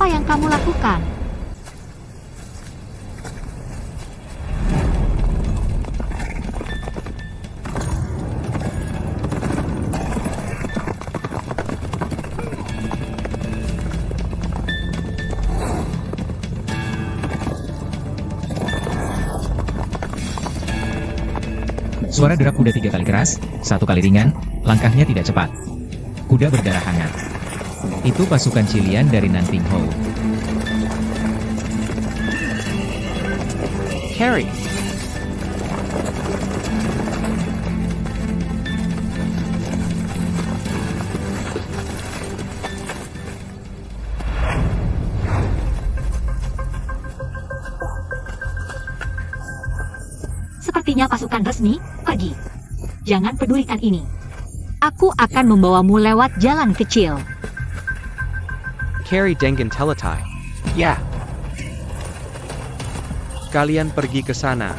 Apa yang kamu lakukan? Suara derap kuda 3 kali keras, 1 kali ringan, langkahnya tidak cepat. Kuda berdarah hangat. Itu pasukan Cilian dari Nanting Ho. Carry. Sepertinya pasukan resmi, pergi. Jangan pedulikan ini. Aku akan membawamu lewat jalan kecil. Carry Dengan Teletai. Ya. Kalian pergi ke sana.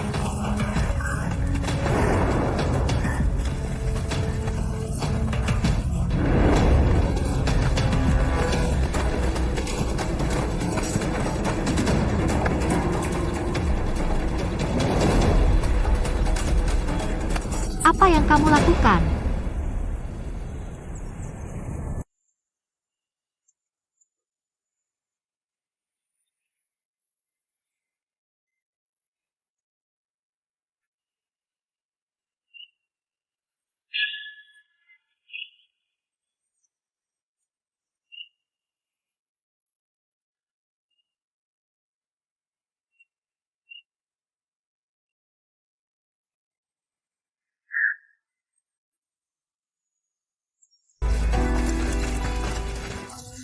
Apa yang kamu lakukan?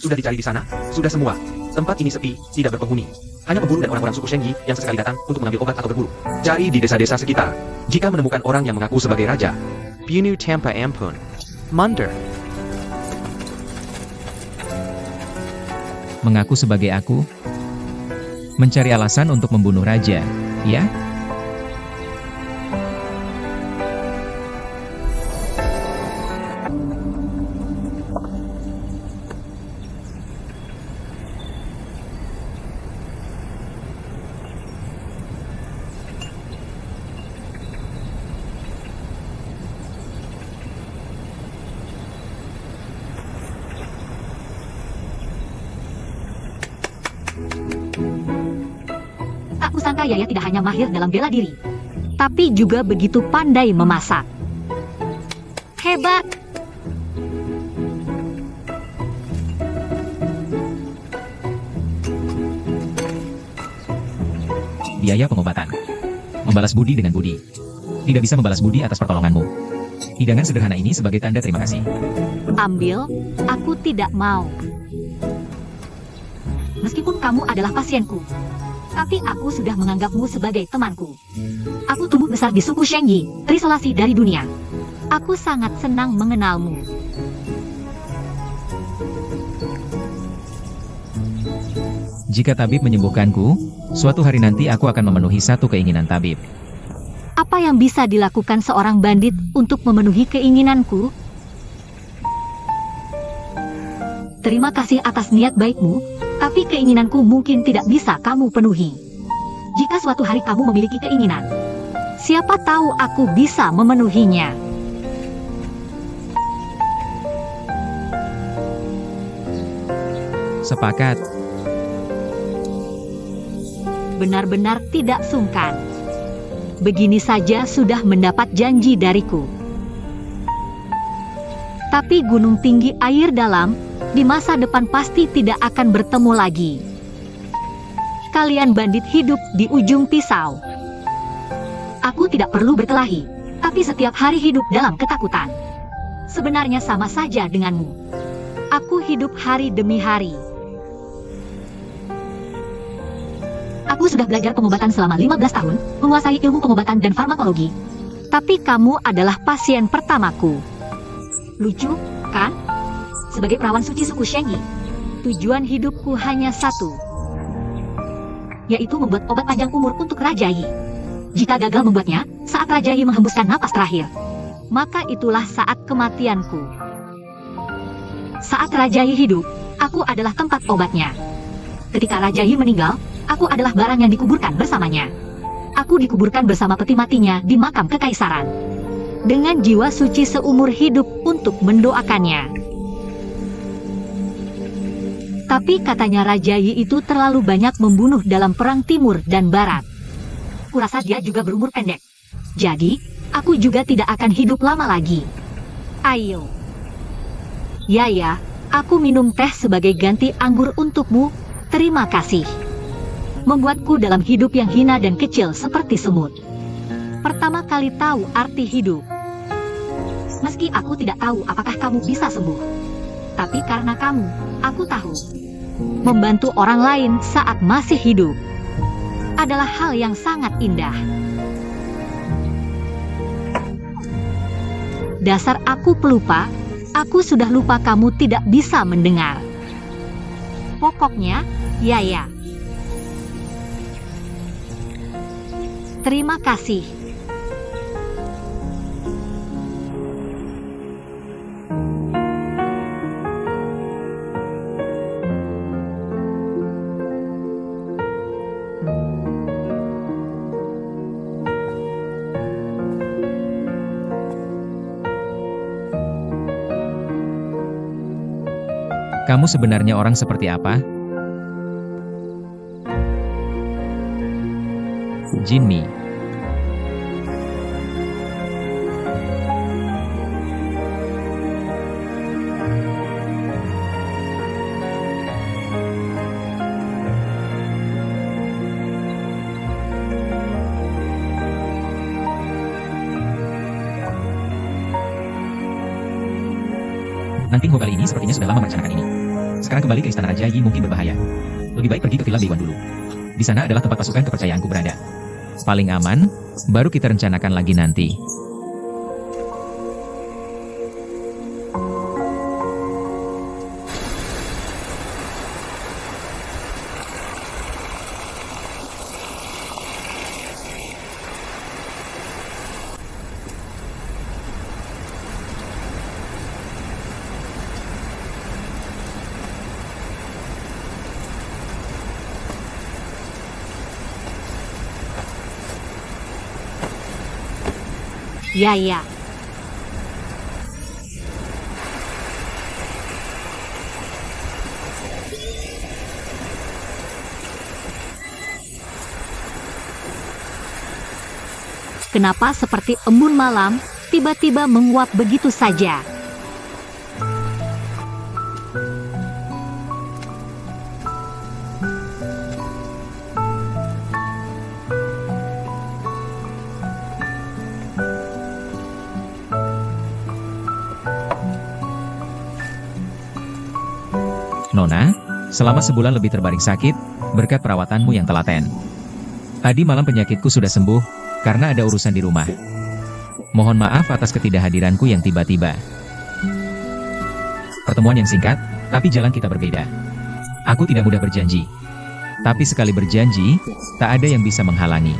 Sudah dicari di sana? Sudah semua. Tempat ini sepi, tidak berpenghuni. Hanya pemburu dan orang-orang suku Shengyi yang sesekali datang untuk mengambil obat atau berburu. Cari di desa-desa sekitar. Jika menemukan orang yang mengaku sebagai raja, Bunu Tampa Ampun. Munder. Mengaku sebagai aku? Mencari alasan untuk membunuh raja, ya? Tak kusangka Yaya tidak hanya mahir dalam bela diri, tapi juga begitu pandai memasak. Hebat! Biaya pengobatan. Membalas budi dengan budi. Tidak bisa membalas budi atas pertolonganmu. Hidangan sederhana ini sebagai tanda terima kasih. Ambil, aku tidak mau. Meskipun kamu adalah pasienku, tapi aku sudah menganggapmu sebagai temanku. Aku tumbuh besar di suku Shengyi, terisolasi dari dunia. Aku sangat senang mengenalmu. Jika tabib menyembuhkanku, suatu hari nanti aku akan memenuhi satu keinginan tabib. Apa yang bisa dilakukan seorang bandit untuk memenuhi keinginanku? Terima kasih atas niat baikmu, tapi keinginanku mungkin tidak bisa kamu penuhi. Jika suatu hari kamu memiliki keinginan, siapa tahu aku bisa memenuhinya. Sepakat. Benar-benar tidak sungkan. Begini saja sudah mendapat janji dariku. Tapi gunung tinggi air dalam, di masa depan pasti tidak akan bertemu lagi. Kalian bandit hidup di ujung pisau. Aku tidak perlu berkelahi, tapi setiap hari hidup dalam ketakutan. Sebenarnya sama saja denganmu. Aku hidup hari demi hari. Aku sudah belajar pengobatan selama 15 tahun, menguasai ilmu pengobatan dan farmakologi. Tapi kamu adalah pasien pertamaku. Lucu, kan? Sebagai perawan suci suku Shengyi, tujuan hidupku hanya satu, yaitu membuat obat panjang umur untuk Raja Yi. Jika gagal membuatnya, saat Raja Yi menghembuskan napas terakhir, maka itulah saat kematianku. Saat Raja Yi hidup, aku adalah tempat obatnya. Ketika Raja Yi meninggal, aku adalah barang yang dikuburkan bersamanya. Aku dikuburkan bersama peti matinya di makam kekaisaran. Dengan jiwa suci seumur hidup untuk mendoakannya. Tapi katanya Raja Yi itu terlalu banyak membunuh dalam perang timur dan barat. Kurasa dia juga berumur pendek. Jadi, aku juga tidak akan hidup lama lagi. Ayo. Ya, aku minum teh sebagai ganti anggur untukmu. Terima kasih. Membuatku dalam hidup yang hina dan kecil seperti semut. Pertama kali tahu arti hidup. Meski aku tidak tahu apakah kamu bisa sembuh. Tapi karena kamu, aku tahu. Membantu orang lain saat masih hidup adalah hal yang sangat indah. Dasar aku pelupa, aku sudah lupa kamu tidak bisa mendengar. Pokoknya, ya. Terima kasih. Kamu sebenarnya orang seperti apa? Jinmi. Nanting Ho kali ini sepertinya sudah lama merencanakan ini. Sekarang kembali ke istana Raja Yi mungkin berbahaya. Lebih baik pergi ke Villa Bewan dulu. Di sana adalah tempat pasukan kepercayaanku berada. Paling aman, baru kita rencanakan lagi nanti. Ya. Kenapa seperti embun malam, tiba-tiba menguap begitu saja? Nona, selama sebulan lebih terbaring sakit, berkat perawatanmu yang telaten. Tadi malam penyakitku sudah sembuh, karena ada urusan di rumah. Mohon maaf atas ketidakhadiranku yang tiba-tiba. Pertemuan yang singkat, tapi jalan kita berbeda. Aku tidak mudah berjanji. Tapi sekali berjanji, tak ada yang bisa menghalangi.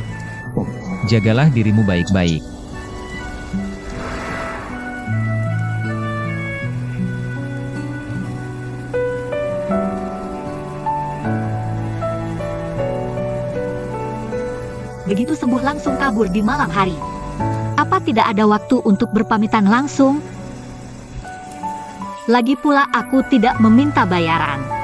Jagalah dirimu baik-baik. Begitu sembuh langsung kabur di malam hari. Apa tidak ada waktu untuk berpamitan langsung? Lagi pula aku tidak meminta bayaran.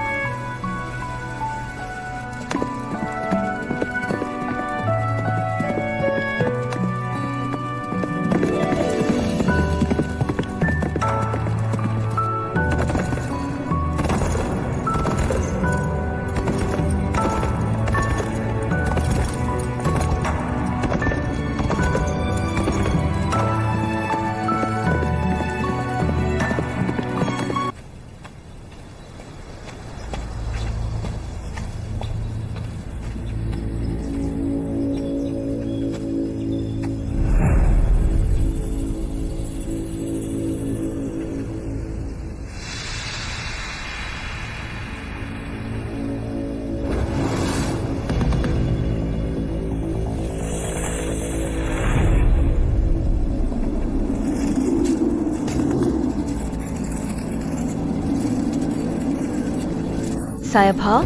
Saya Pa,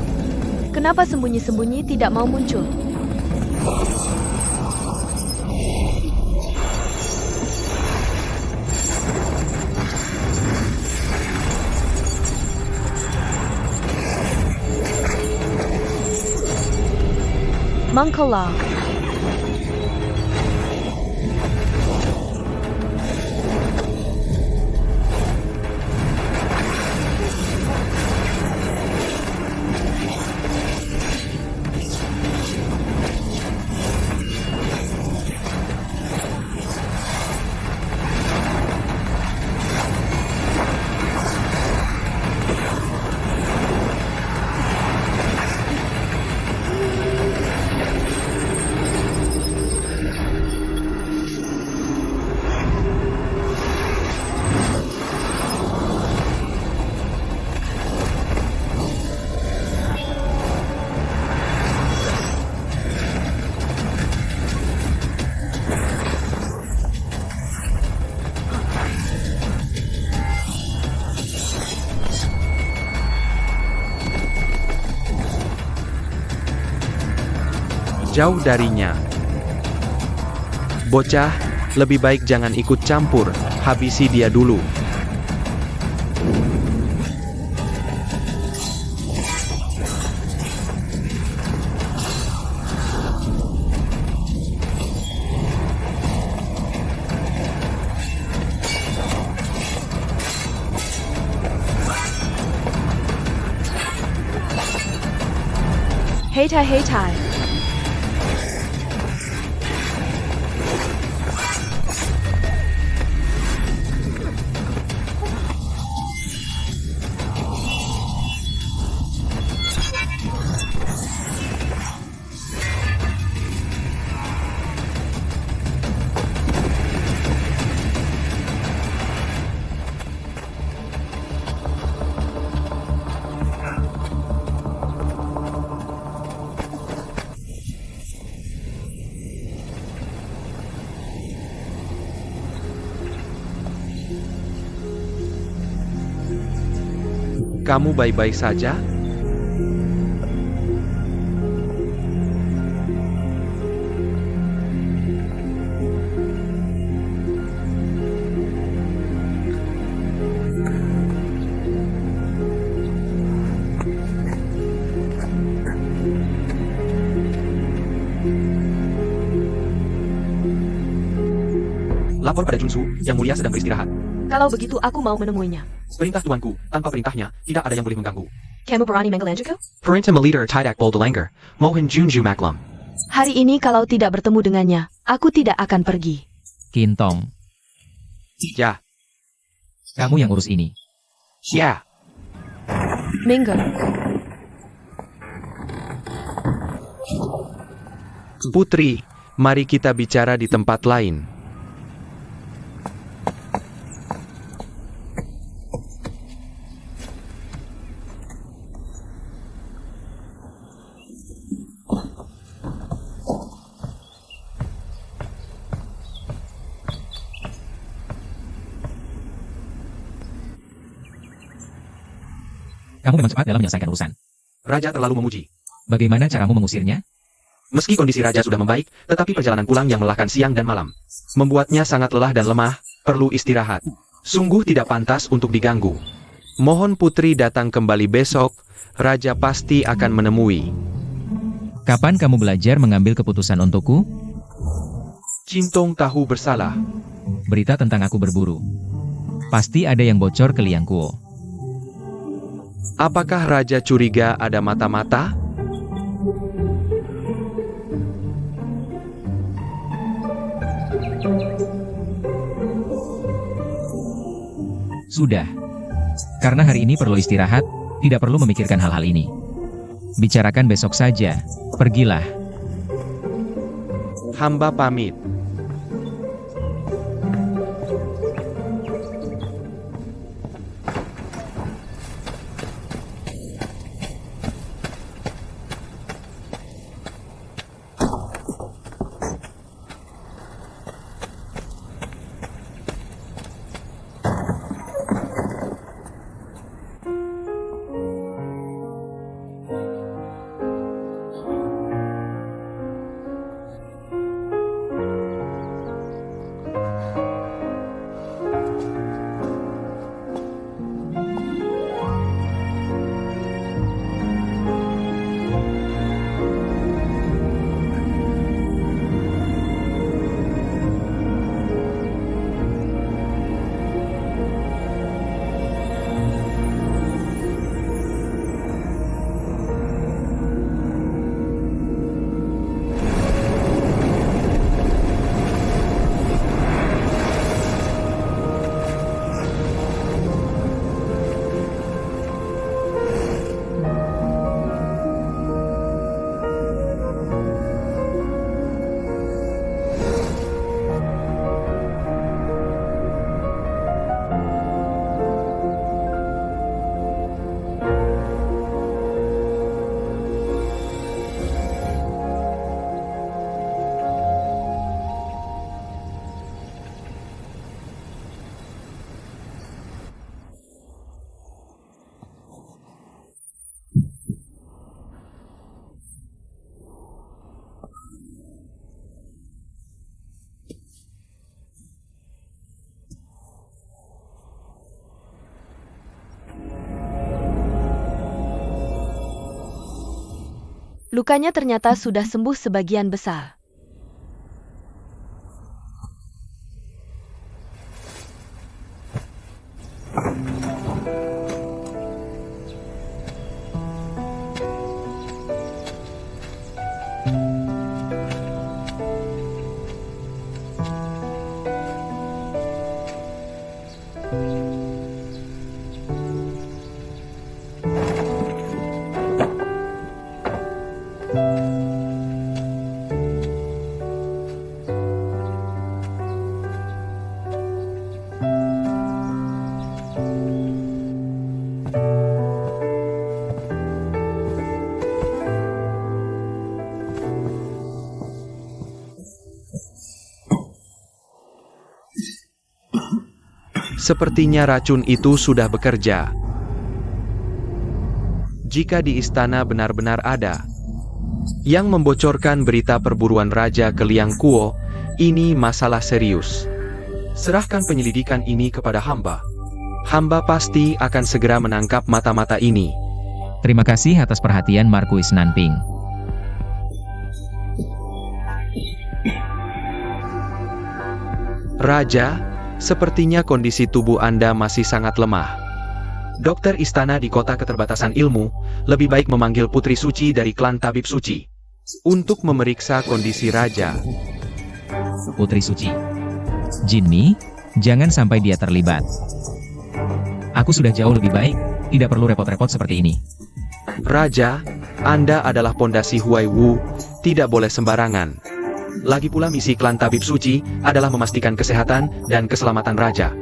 Kenapa sembunyi-sembunyi tidak mau muncul? Mangkola. Jauh darinya. Bocah, lebih baik jangan ikut campur, habisi dia dulu. Heitai Heitai. Kamu baik-baik saja? Lapor pada Junsu, yang mulia sedang beristirahat. Kalau begitu aku mau menemuinya. Perintah tuanku, tanpa perintahnya, tidak ada yang boleh mengganggu. Kamu berani menggelanjutku? Perintah Meliter Tidak Boldelanger, Mohon Junju Maklam. Hari ini kalau tidak bertemu dengannya, aku tidak akan pergi. Kintong, Ya, kamu yang urus ini. ya. Minggu. Putri, mari kita bicara di tempat lain. Kamu memang cepat dalam menyelesaikan urusan. Raja terlalu memuji. Bagaimana caramu mengusirnya? Meski kondisi raja sudah membaik, tetapi perjalanan pulang yang melelahkan siang dan malam membuatnya sangat lelah dan lemah, perlu istirahat. Sungguh tidak pantas untuk diganggu. Mohon putri datang kembali besok, raja pasti akan menemui. Kapan kamu belajar mengambil keputusan untukku? Cintong tahu bersalah. Berita tentang aku berburu. Pasti ada yang bocor ke Liang Kuo. Apakah raja curiga ada mata-mata? Sudah. Karena hari ini perlu istirahat, tidak perlu memikirkan hal-hal ini. Bicarakan besok saja. Pergilah. Hamba pamit. Lukanya ternyata sudah sembuh sebagian besar. Sepertinya racun itu sudah bekerja. Jika di istana benar-benar ada yang membocorkan berita perburuan raja ke Liang Kuo, ini masalah serius. Serahkan penyelidikan ini kepada hamba. Hamba pasti akan segera menangkap mata-mata ini. Terima kasih atas perhatian Markuis Nanping. Raja, sepertinya kondisi tubuh Anda masih sangat lemah. Dokter istana di kota keterbatasan ilmu, lebih baik memanggil Putri Suci dari klan Tabib Suci untuk memeriksa kondisi Raja. Putri Suci. Jinmi, jangan sampai dia terlibat. Aku sudah jauh lebih baik, tidak perlu repot-repot seperti ini. Raja, Anda adalah pondasi Huai Wu, tidak boleh sembarangan. Lagi pula misi klan Tabib Suci adalah memastikan kesehatan dan keselamatan Raja.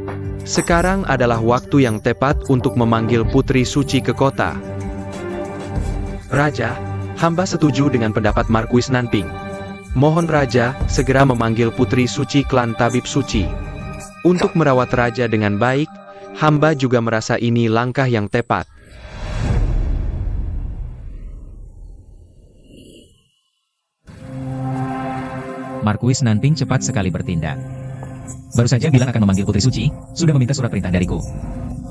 Sekarang adalah waktu yang tepat untuk memanggil Putri Suci ke kota. Raja, hamba setuju dengan pendapat Markuis Nanping. Mohon Raja segera memanggil Putri Suci klan Tabib Suci. Untuk merawat Raja dengan baik, hamba juga merasa ini langkah yang tepat. Markuis Nanping cepat sekali bertindak. Baru saja bilang akan memanggil Putri Suci, sudah meminta surat perintah dariku.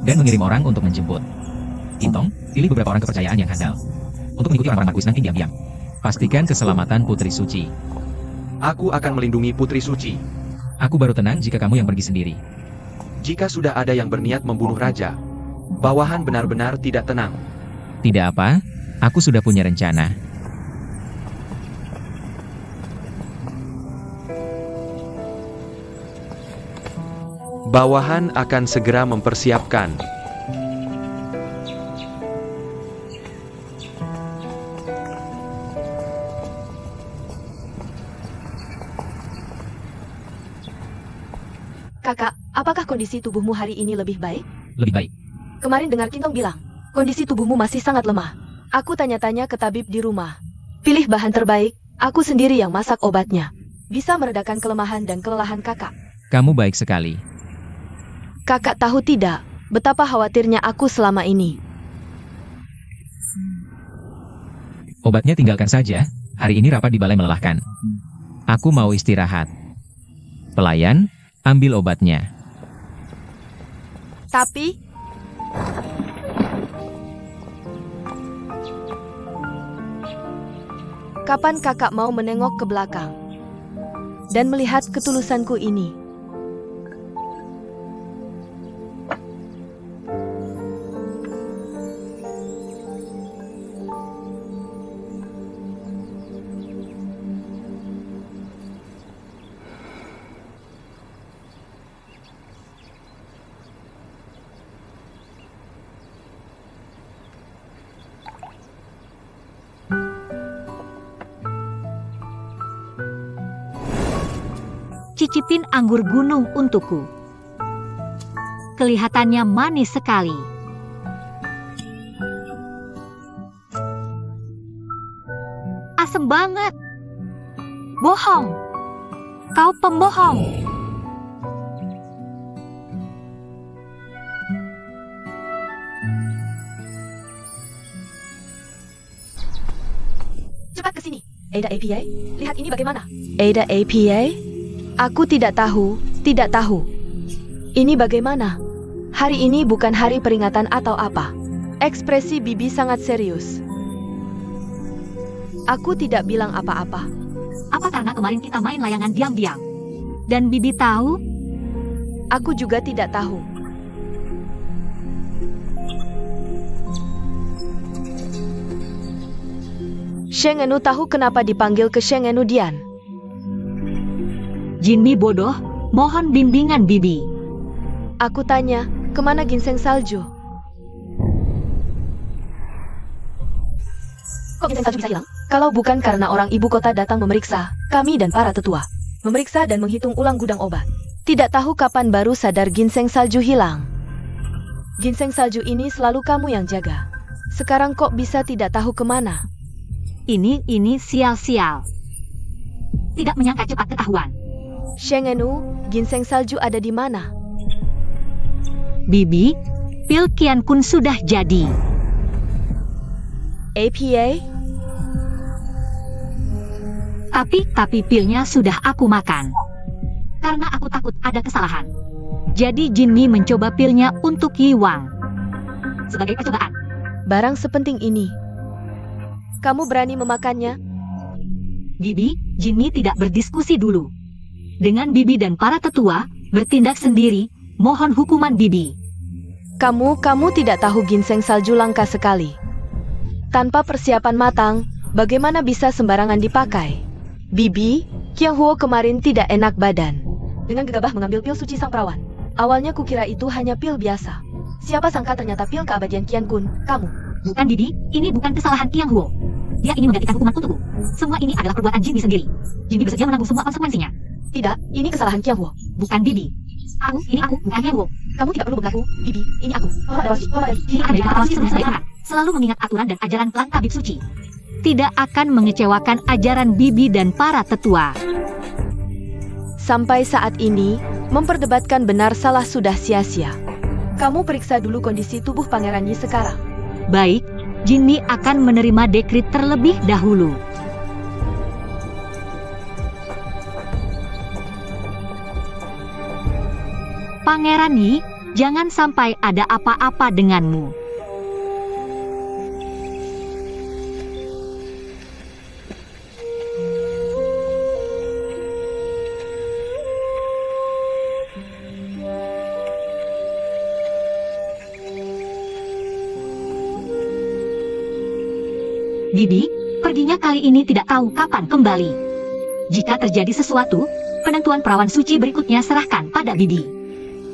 Dan mengirim orang untuk menjemput. Intong, pilih beberapa orang kepercayaan yang handal. Untuk mengikuti orang-orang Markuis Nanping diam-diam. Pastikan keselamatan Putri Suci. Aku akan melindungi Putri Suci. Aku baru tenang jika kamu yang pergi sendiri. Jika sudah ada yang berniat membunuh Raja, bawahan benar-benar tidak tenang. Tidak apa, aku sudah punya rencana. Bawahan akan segera mempersiapkan. Kakak, apakah kondisi tubuhmu hari ini lebih baik? Lebih baik. Kemarin dengar Kintong bilang, kondisi tubuhmu masih sangat lemah. Aku tanya-tanya ke tabib di rumah. Pilih bahan terbaik, aku sendiri yang masak obatnya. Bisa meredakan kelemahan dan kelelahan kakak. Kamu baik sekali. Kakak tahu tidak, betapa khawatirnya aku selama ini. Obatnya tinggalkan saja, hari ini rapat di balai melelahkan. Aku mau istirahat. Pelayan, ambil obatnya. Tapi, kapan kakak mau menengok ke belakang dan melihat ketulusanku ini? Cicipin anggur gunung untukku. Kelihatannya manis sekali. Asem banget. Bohong. Kau pembohong. Cepat ke sini. Ada APA? Lihat ini bagaimana? Ada APA? Aku tidak tahu, tidak tahu. Ini bagaimana? Hari ini bukan hari peringatan atau apa. Ekspresi Bibi sangat serius. Aku tidak bilang apa-apa. Apa karena kemarin kita main layangan diam-diam? Dan Bibi tahu? Aku juga tidak tahu. Sheng Enu tahu kenapa dipanggil ke Sheng Enu Dian. Jinmi bodoh, mohon bimbingan Bibi. Aku tanya, kemana ginseng salju? Kok ginseng salju bisa hilang? Kalau bukan karena orang ibu kota datang memeriksa, kami dan para tetua. Memeriksa dan menghitung ulang gudang obat. Tidak tahu kapan baru sadar ginseng salju hilang. Ginseng salju ini selalu kamu yang jaga. Sekarang kok bisa tidak tahu kemana? Ini sial-sial. Tidak menyangka cepat ketahuan. Sheng Enu, ginseng salju ada di mana? Bibi, pil Qian Kun sudah jadi. APA? Tapi pilnya sudah aku makan. Karena aku takut ada kesalahan. Jadi Jinmi mencoba pilnya untuk Yi Wang. Sebagai percobaan. Barang sepenting ini. Kamu berani memakannya? Bibi, Jinmi tidak berdiskusi dulu. Dengan Bibi dan para tetua, bertindak sendiri, mohon hukuman Bibi. Kamu tidak tahu ginseng salju langka sekali. Tanpa persiapan matang, bagaimana bisa sembarangan dipakai? Bibi, Qiang Huo kemarin tidak enak badan. Dengan gegabah mengambil pil suci sang perawan. Awalnya kukira itu hanya pil biasa. Siapa sangka ternyata pil keabadian Qian Kun, kamu. Bukan Bibi, ini bukan kesalahan Qiang Huo. Dia ingin menggantikan hukuman untukku. Semua ini adalah perbuatan Jinmi sendiri. Jinmi bersedia menanggung semua konsekuensinya. Tidak, ini kesalahan Qiang Huo. Bukan Bibi. Ini aku, bukan Qiang Huo. Kamu tidak perlu berlaku, Bibi, ini aku. Ini ada Rawasi sebagai orang. Selalu mengingat aturan dan ajaran klan Tabib Suci. Tidak akan mengecewakan ajaran Bibi dan para tetua. Sampai saat ini, memperdebatkan benar salah sudah sia-sia. Kamu periksa dulu kondisi tubuh Pangeran Yi sekarang. Baik, Jinmi akan menerima dekrit terlebih dahulu. Pangeran Yi, jangan sampai ada apa-apa denganmu. Bibi, perginya kali ini tidak tahu kapan kembali. Jika terjadi sesuatu, penentuan perawan suci berikutnya serahkan pada Bibi.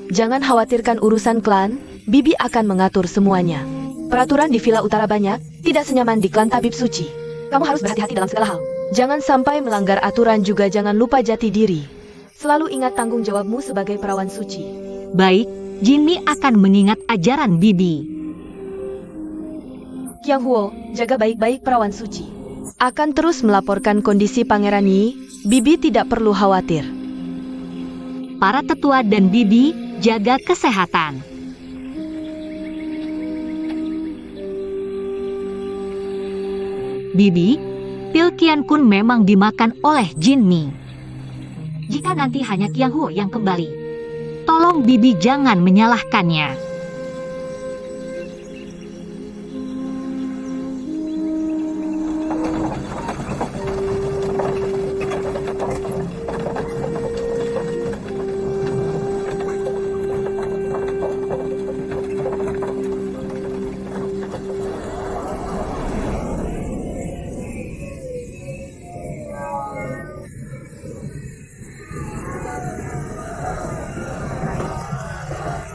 Jangan khawatirkan urusan klan, Bibi akan mengatur semuanya. Peraturan di Villa Utara banyak, tidak senyaman di klan Tabib Suci. Kamu harus berhati-hati dalam segala hal. Jangan sampai melanggar aturan, juga jangan lupa jati diri. Selalu ingat tanggung jawabmu sebagai perawan suci. Baik, Jinmi akan mengingat ajaran Bibi. Qiang Huo, jaga baik-baik perawan suci. Akan terus melaporkan kondisi Pangeran Yi, Bibi tidak perlu khawatir. Para tetua dan Bibi, jaga kesehatan. Bibi, pil Qian Kun memang dimakan oleh Jinmi. Jika nanti hanya Qiang Huo yang kembali, tolong Bibi jangan menyalahkannya.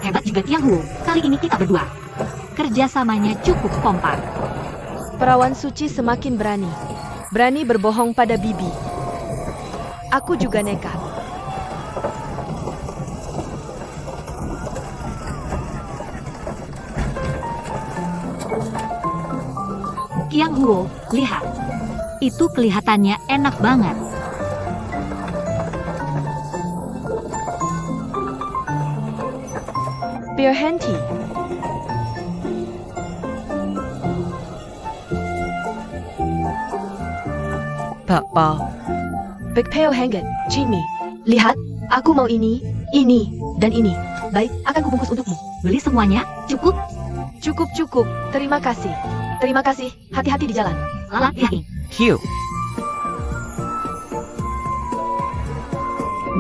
Hebat juga Qiang Huo, kali ini kita berdua. Kerjasamanya cukup kompak. Perawan suci semakin berani. Berani berbohong pada Bibi. Aku juga nekat. Qiang Huo, lihat. Itu kelihatannya enak banget. Pure Henti. Bakpao. Big Peo Hangget, Jinmi. Lihat, aku mau ini, dan ini. Baik, akan kubungkus untukmu. Beli semuanya, cukup? Cukup. Terima kasih. Terima kasih, hati-hati di jalan. Lalat, lihat ini. Hiu.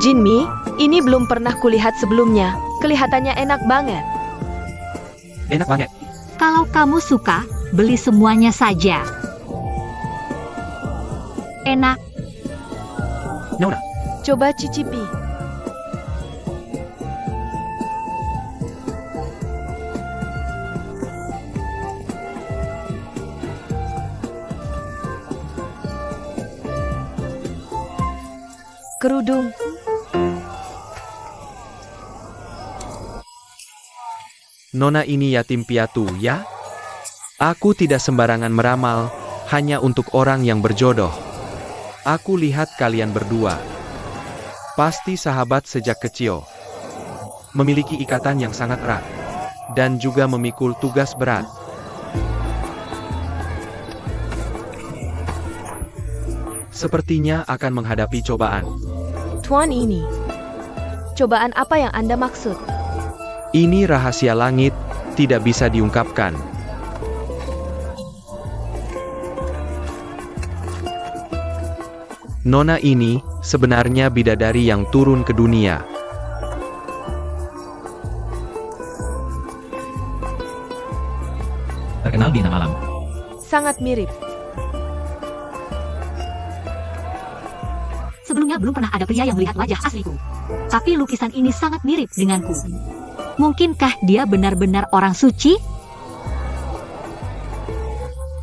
Jinmi, ini belum pernah kulihat sebelumnya. Kelihatannya enak banget. Enak banget. Kalau kamu suka, beli semuanya saja. Enak. Nona, Coba cicipi. Kerudung. Nona ini yatim piatu, ya? Aku tidak sembarangan meramal, hanya untuk orang yang berjodoh. Aku lihat kalian berdua. Pasti sahabat sejak kecil. Memiliki ikatan yang sangat erat. Dan juga memikul tugas berat. Sepertinya akan menghadapi cobaan. Tuan ini. Cobaan apa yang Anda maksud? Ini rahasia langit, tidak bisa diungkapkan. Nona ini sebenarnya bidadari yang turun ke dunia. Terkenal di enam alam. Sangat mirip. Sebelumnya belum pernah ada pria yang melihat wajah asliku. Tapi lukisan ini sangat mirip denganku. Mungkinkah dia benar-benar orang suci?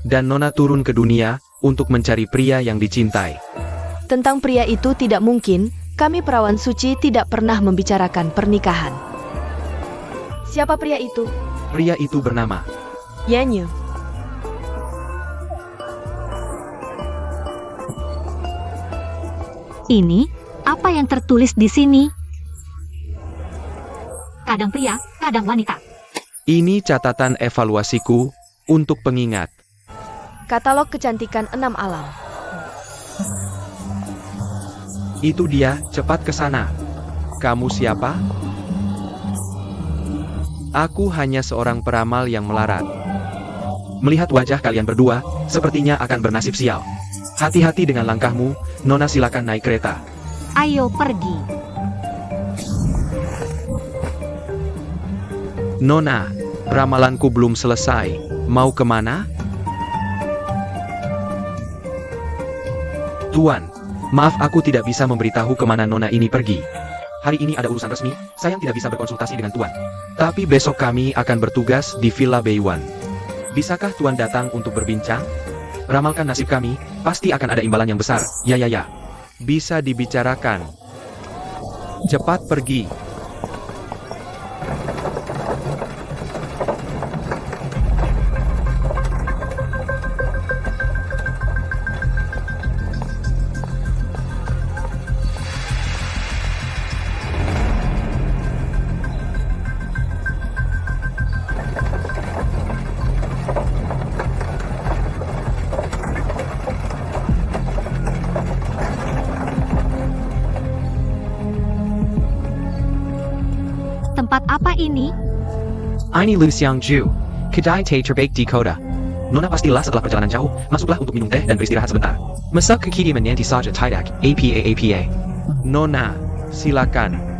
Dan Nona turun ke dunia untuk mencari pria yang dicintai. Tentang pria itu tidak mungkin, kami perawan suci tidak pernah membicarakan pernikahan. Siapa pria itu? Pria itu bernama Yanyu. Ini, apa yang tertulis di sini? Kadang pria, kadang wanita. Ini catatan evaluasiku untuk pengingat. Katalog kecantikan 6 alam. Itu dia, cepat ke sana. Kamu siapa? Aku hanya seorang peramal yang melarat. melihat wajah kalian berdua, sepertinya akan bernasib sial. Hati-hati dengan langkahmu, Nona, silakan naik kereta. Ayo pergi. Nona, ramalanku belum selesai. Mau kemana? Tuan, maaf aku tidak bisa memberitahu kemana Nona ini pergi. Hari ini ada urusan resmi, sayang tidak bisa berkonsultasi dengan Tuan. Tapi besok kami akan bertugas di Villa Beiwan. Bisakah Tuan datang untuk berbincang? Ramalkan nasib kami, pasti akan ada imbalan yang besar. Ya. Bisa dibicarakan. Cepat pergi. Tempat apa ini? Ini Lu Xiangju, kedai teh terbaik di kota. Nona pastilah setelah perjalanan jauh, masuklah untuk minum teh dan beristirahat sebentar. Masak kaki menanti saja tidak, apa. Nona, silakan.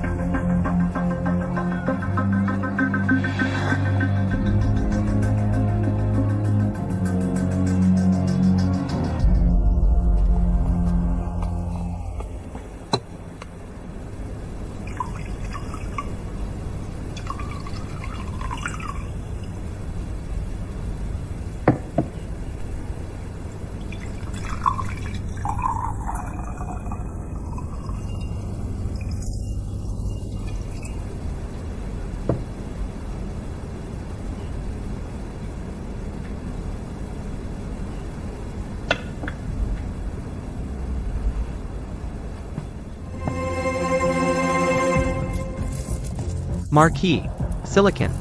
Marquis, Silicon.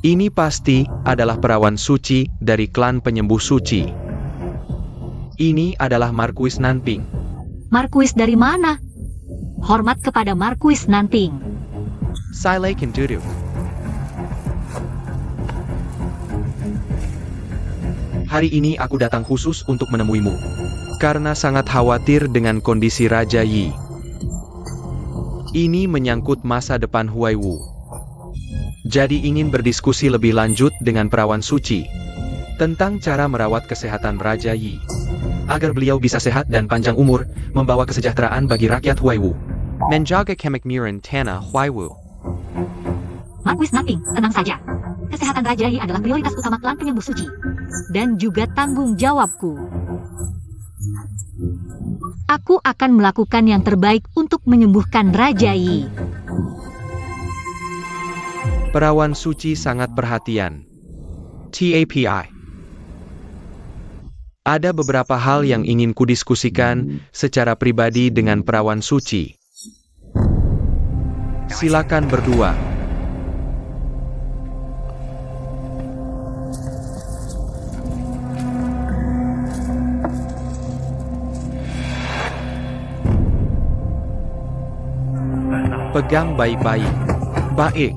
Ini pasti adalah perawan suci dari klan penyembuh suci. Ini adalah Marquis Nanping. Marquis dari mana? Hormat kepada Marquis Nanping. Silai can duduk. Hari ini aku datang khusus untuk menemuimu. Karena sangat khawatir dengan kondisi Raja Yi. Ini menyangkut masa depan Huaiwu. Jadi ingin berdiskusi lebih lanjut dengan perawan suci tentang cara merawat kesehatan Raja Yi, agar beliau bisa sehat dan panjang umur, membawa kesejahteraan bagi rakyat Huaiwu. Menjaga kemakmuran tanah Huaiwu. Marquis Nanting, tenang saja. Kesehatan Raja Yi adalah prioritas utama klan penyembuh suci. Dan juga tanggung jawabku. Aku akan melakukan yang terbaik untuk menyembuhkan Raja Yi. Perawan suci sangat perhatian. TAPI. Ada beberapa hal yang ingin kudiskusikan secara pribadi dengan perawan suci. Silakan berdua. Pegang baik-baik. Baik.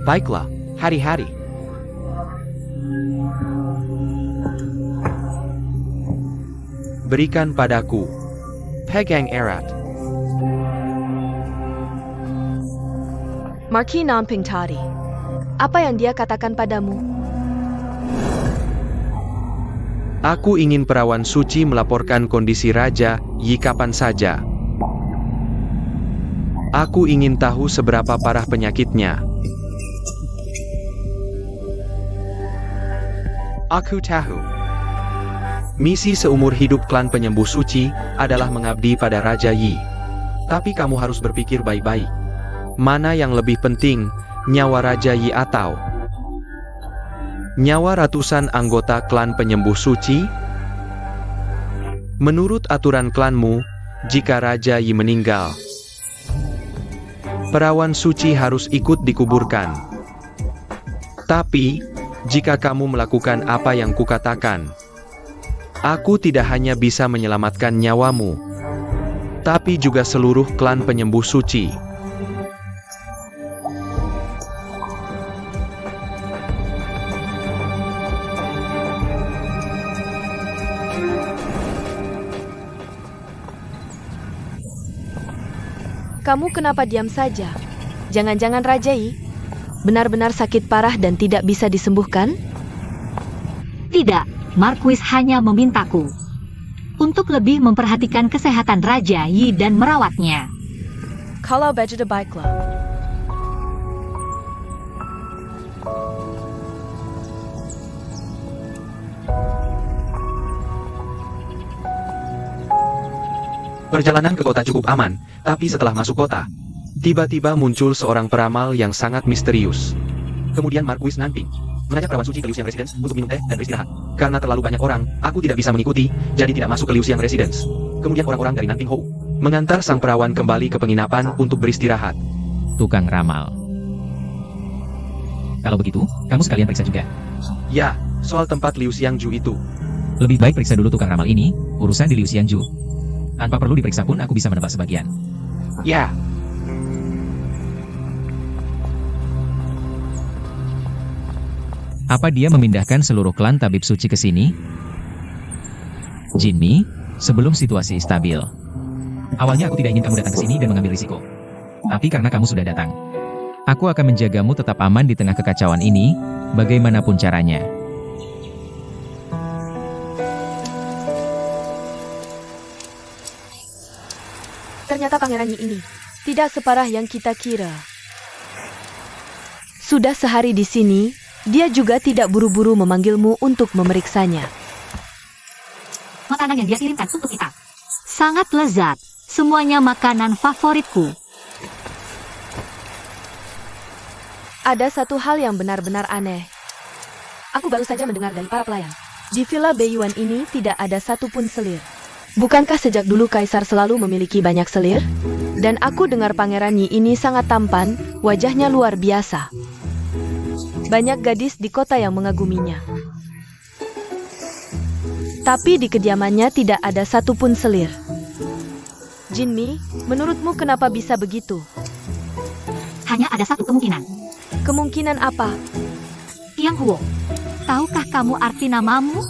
Baiklah, hari-hari. Berikan padaku. Pegang erat. Marquis Namping Tari, apa yang dia katakan padamu? Aku ingin perawan suci melaporkan kondisi Raja Yi kapan saja. Aku ingin tahu seberapa parah penyakitnya. Aku tahu. Misi seumur hidup klan penyembuh suci adalah mengabdi pada Raja Yi. Tapi kamu harus berpikir baik-baik. Mana yang lebih penting, nyawa Raja Yi atau nyawa ratusan anggota klan penyembuh suci? Menurut aturan klanmu, jika Raja Yi meninggal, perawan suci harus ikut dikuburkan. Tapi, jika kamu melakukan apa yang kukatakan, aku tidak hanya bisa menyelamatkan nyawamu, tapi juga seluruh klan penyembuh suci. Kamu kenapa diam saja? Jangan-jangan Raja Yi benar-benar sakit parah dan tidak bisa disembuhkan? Tidak, Marquis hanya memintaku untuk lebih memperhatikan kesehatan Raja Yi dan merawatnya. Kalau begitu baiklah. Perjalanan ke kota cukup aman, tapi setelah masuk kota, tiba-tiba muncul seorang peramal yang sangat misterius. Kemudian Marquis Nanting mengajak perawan suci ke Liu Xiang Residence untuk minum teh dan beristirahat. Karena terlalu banyak orang, aku tidak bisa mengikuti, jadi tidak masuk ke Liu Xiang Residence. Kemudian orang-orang dari Nanting Hou mengantar sang perawan kembali ke penginapan untuk beristirahat. Tukang ramal. Kalau begitu, kamu sekalian periksa juga. Ya, soal tempat Liu Xiangju itu. Lebih baik periksa dulu tukang ramal ini, urusan di Liu Xiangju. Tanpa perlu diperiksa pun aku bisa menebak sebagian. Ya. Apa dia memindahkan seluruh klan tabib suci ke sini? Jinmi, sebelum situasi stabil. Awalnya aku tidak ingin kamu datang ke sini dan mengambil risiko. Tapi karena kamu sudah datang, aku akan menjagamu tetap aman di tengah kekacauan ini, bagaimanapun caranya. Ternyata Pangeran Yi ini tidak separah yang kita kira. Sudah sehari di sini, dia juga tidak buru-buru memanggilmu untuk memeriksanya. Makanan yang dia kirimkan untuk kita sangat lezat. Semuanya makanan favoritku. Ada satu hal yang benar-benar aneh. Aku baru saja mendengar dari para pelayan. Di Villa Beiyuan ini tidak ada satupun selir. Bukankah sejak dulu Kaisar selalu memiliki banyak selir? Dan aku dengar Pangeran Yi ini sangat tampan, wajahnya luar biasa. Banyak gadis di kota yang mengaguminya. Tapi di kediamannya tidak ada satupun selir. Jinmi, menurutmu kenapa bisa begitu? Hanya ada satu kemungkinan. Kemungkinan apa? Tiang Huo. Tahukah kamu arti namamu?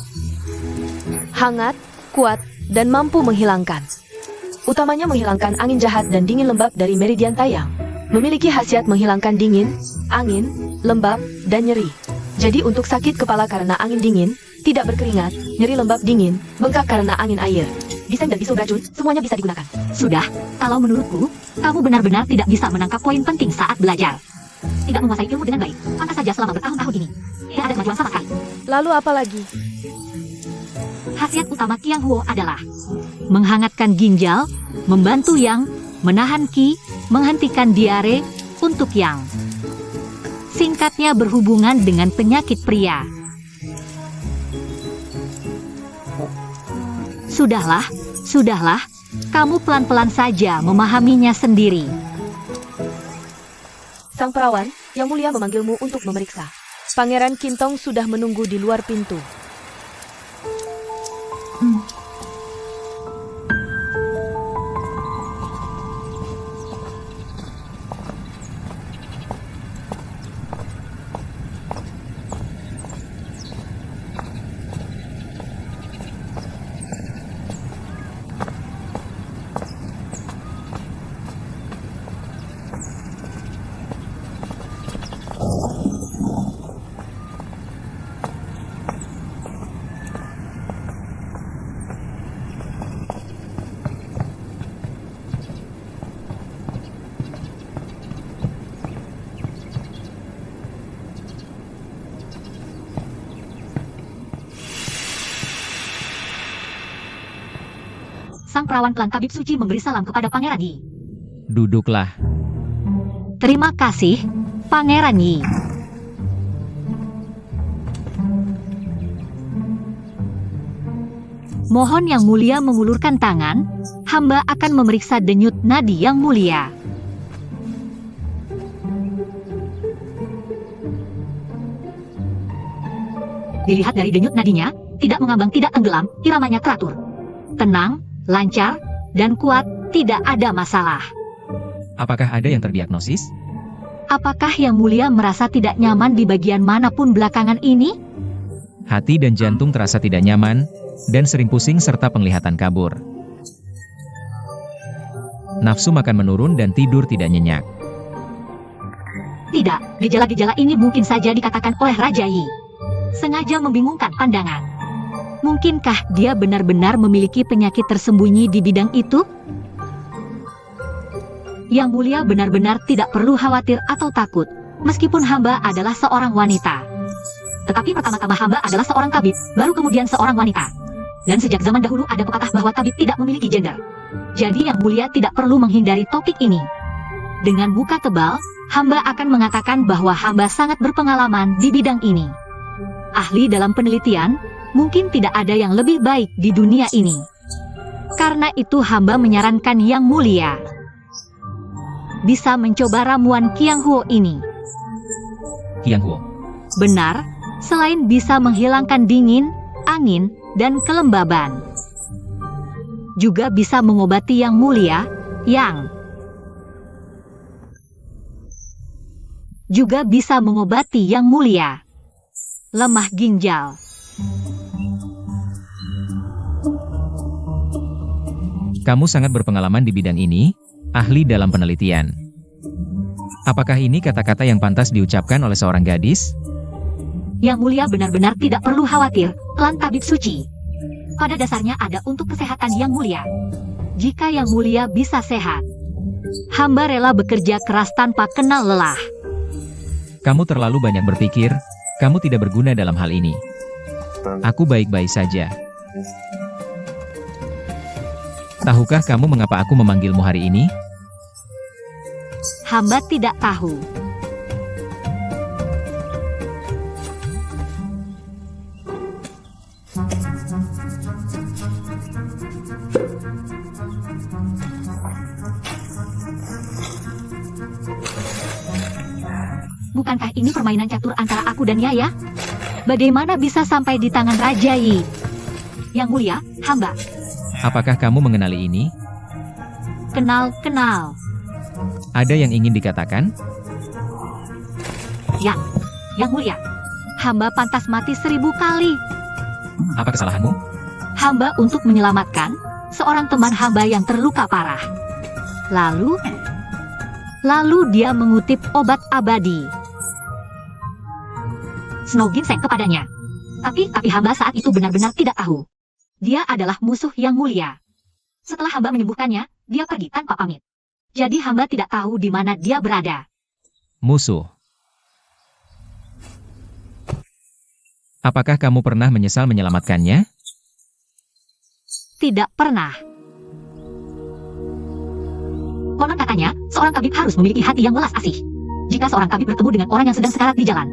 Hangat, kuat, dan mampu menghilangkan. Utamanya menghilangkan angin jahat dan dingin lembab dari meridian tayang. Memiliki khasiat menghilangkan dingin, angin, lembab, dan nyeri. Jadi untuk sakit kepala karena angin dingin, tidak berkeringat, nyeri lembab dingin, bengkak karena angin air, bising dan bisul racun, semuanya bisa digunakan. Sudah, kalau menurutku, kamu benar-benar tidak bisa menangkap poin penting saat belajar. Tidak menguasai ilmu dengan baik, pantas saja selama bertahun-tahun ini. Tidak ada kemajuan sama sekali. Lalu apa lagi? Khasiat utama Qiang Huo adalah menghangatkan ginjal, membantu Yang, menahan Qi, menghentikan diare, untuk Yang. Singkatnya berhubungan dengan penyakit pria. Sudahlah, kamu pelan-pelan saja memahaminya sendiri. Sang perawan, Yang Mulia memanggilmu untuk memeriksa. Pangeran Kintong sudah menunggu di luar pintu. Sang perawan klan tabib suci memberi salam kepada Pangeran Yi. Duduklah. Terima kasih, Pangeran Yi. Mohon Yang Mulia mengulurkan tangan, hamba akan memeriksa denyut nadi Yang Mulia. Dilihat dari denyut nadinya, tidak mengambang, tidak tenggelam, iramanya teratur. Tenang, lancar, dan kuat, tidak ada masalah. Apakah ada yang terdiagnosis? Apakah Yang Mulia merasa tidak nyaman di bagian manapun belakangan ini? Hati dan jantung terasa tidak nyaman, dan sering pusing serta penglihatan kabur. Nafsu makan menurun dan tidur tidak nyenyak. Tidak, gejala-gejala ini mungkin saja dikatakan oleh Raja Yi. Sengaja membingungkan pandangan. Mungkinkah dia benar-benar memiliki penyakit tersembunyi di bidang itu? Yang Mulia benar-benar tidak perlu khawatir atau takut, meskipun hamba adalah seorang wanita. Tetapi pertama-tama hamba adalah seorang tabib, baru kemudian seorang wanita. Dan sejak zaman dahulu ada pepatah bahwa tabib tidak memiliki gender. Jadi Yang Mulia tidak perlu menghindari topik ini. Dengan muka tebal, hamba akan mengatakan bahwa hamba sangat berpengalaman di bidang ini. Ahli dalam penelitian, mungkin tidak ada yang lebih baik di dunia ini. Karena itu hamba menyarankan Yang Mulia bisa mencoba ramuan Qiang Huo ini. Qiang Huo. Benar, selain bisa menghilangkan dingin, angin, dan kelembaban, juga bisa mengobati Yang Mulia, juga bisa mengobati Yang Mulia lemah ginjal. Kamu sangat berpengalaman di bidang ini, ahli dalam penelitian. Apakah ini kata-kata yang pantas diucapkan oleh seorang gadis? Yang Mulia benar-benar tidak perlu khawatir, klan tabib suci pada dasarnya ada untuk kesehatan Yang Mulia. Jika Yang Mulia bisa sehat, hamba rela bekerja keras tanpa kenal lelah. Kamu terlalu banyak berpikir, kamu tidak berguna dalam hal ini. Aku baik-baik saja. Tahukah kamu mengapa aku memanggilmu hari ini? Hamba tidak tahu. Bukankah ini permainan catur antara aku dan Yaya? Bagaimana bisa sampai di tangan Raja Yi? Yang Mulia, hamba. Apakah kamu mengenali ini? Kenal. Ada yang ingin dikatakan? Yang Mulia, Hamba pantas mati 1000 kali. Apa kesalahanmu? Hamba untuk menyelamatkan seorang teman hamba yang terluka parah. Lalu dia mengutip obat abadi Snow ginseng kepadanya. Tapi hamba saat itu benar-benar tidak tahu. Dia adalah musuh yang mulia. Setelah hamba menyembuhkannya, dia pergi tanpa pamit. Jadi hamba tidak tahu di mana dia berada. Musuh. Apakah kamu pernah menyesal menyelamatkannya? Tidak pernah. Konon katanya, seorang tabib harus memiliki hati yang welas asih. Jika seorang tabib bertemu dengan orang yang sedang sekarat di jalan,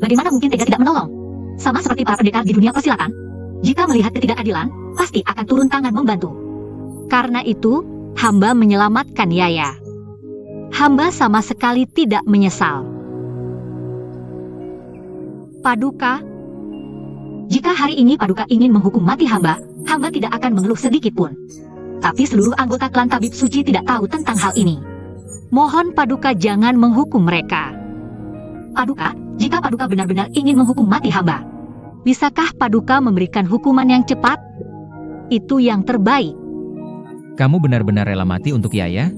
bagaimana mungkin tega tidak menolong? Sama seperti para pendekar di dunia persilatan. Jika melihat ketidakadilan, pasti akan turun tangan membantu. Karena itu, hamba menyelamatkan Yaya. Hamba sama sekali tidak menyesal. Paduka, jika hari ini Paduka ingin menghukum mati hamba tidak akan mengeluh sedikit pun. Tapi seluruh anggota klan Tabib Suci tidak tahu tentang hal ini. Mohon Paduka jangan menghukum mereka. Paduka, jika Paduka benar-benar ingin menghukum mati hamba, bisakah Paduka memberikan hukuman yang cepat? Itu yang terbaik. Kamu benar-benar rela mati untuk Yaya?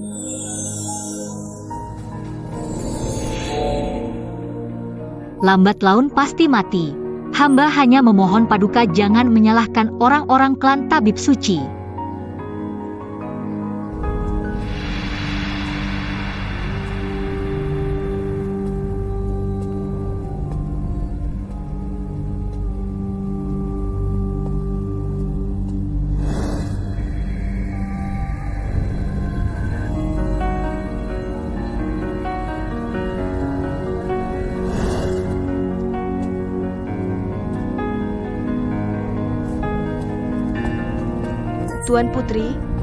Lambat laun pasti mati. Hamba hanya memohon Paduka jangan menyalahkan orang-orang klan Tabib Suci.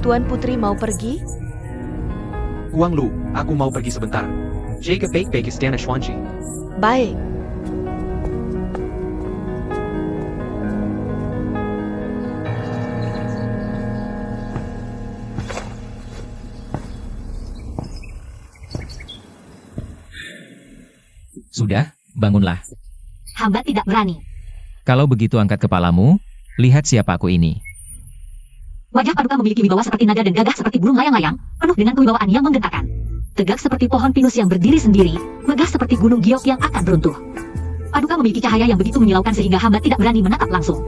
Tuan Putri mau pergi? Huang Lu, aku mau pergi sebentar. Jaga baik-baik istana Xuanji. Baik. Sudah, bangunlah. Hamba tidak berani. Kalau begitu angkat kepalamu, lihat siapa aku ini. Wajah Paduka memiliki wibawa seperti naga dan gagah seperti burung layang-layang, penuh dengan kewibawaan yang menggentarkan. Tegak seperti pohon pinus yang berdiri sendiri, megah seperti gunung giok yang akan beruntuh. Paduka memiliki cahaya yang begitu menyilaukan sehingga hamba tidak berani menatap langsung.